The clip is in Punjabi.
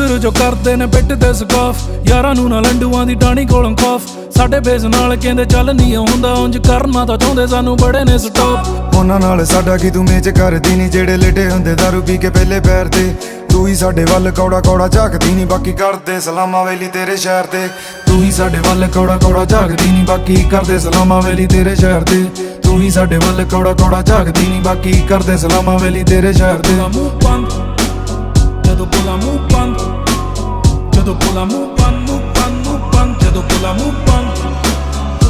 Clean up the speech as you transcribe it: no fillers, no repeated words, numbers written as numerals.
ਅੰਦਰ ਜੋ ਕਰਦੇ ਨੇ ਪਿੱਟ ਤੇ ਸਕਾਫ, ਯਾਰਾਂ ਨੂੰ ਨਾ ਲੰਡੂਆਂ ਦੀ ਟਾਣੀ ਕੋਲੋਂ ਖੌਫ। ਸਾਡੇ ਫੇਸ ਨਾਲ ਕਹਿੰਦੇ ਚੱਲ ਨਹੀਂ ਹੁੰਦਾ, ਉਂਝ ਕਰਨਾ ਤਾਂ ਚਾਹੁੰਦੇ ਸਾਨੂੰ ਬੜੇ ਨੇ ਸਟਾਪ। ਉਹਨਾਂ ਨਾਲ ਸਾਡਾ ਕੀ ਤੂੰ ਮੇਚ ਕਰਦੀ ਨੀ, ਜਿਹੜੇ ਲੇਟੇ ਹੁੰਦੇ ਦਾਰੂ ਪੀ ਕੇ ਪਹਿਲੇ ਪੈਰ ਤੇ। ਤੂੰ ਹੀ ਸਾਡੇ ਵੱਲ ਕੌੜਾ ਕੌੜਾ ਝਾਕਦੀ ਨੀ, ਬਾਕੀ ਕਰਦੇ ਸਲਾਮਾਂ ਵੇਲੀ ਤੇਰੇ ਸ਼ਹਿਰ ਤੇ। ਤੂੰ ਹੀ ਸਾਡੇ ਵੱਲ ਕੌੜਾ ਕੌੜਾ ਝਾਕਦੀ ਨੀ, ਬਾਕੀ ਕਰਦੇ ਸਲਾਮਾਂ ਵੇਲੀ ਤੇਰੇ ਸ਼ਹਿਰ ਤੇ। ਤੂੰ ਹੀ ਸਾਡੇ ਵੱਲ ਕੌੜਾ ਕੌੜਾ ਝਾਕਦੀ ਨੀ, ਬਾਕੀ ਕਰਦੇ ਸਲਾਮਾਂ ਵੇਲੀ ਤੇਰੇ ਸ਼ਹਿਰ ਤੇ। ਮੂੰਹ ਬੰਦ ਜਦੋਂ ਬੋਲਾ, ਮੂੰਹ ਬੰਦ ਜਦੋਂ ਬੋਲਾ, ਮੂੰਹ ਬੰਦ, ਮੂੰਹ ਬੰਦ, ਮੂੰਹ ਬੰਦ ਜਦੋਂ ਬੋਲਾ, ਮੂੰਹ ਬੰਦ।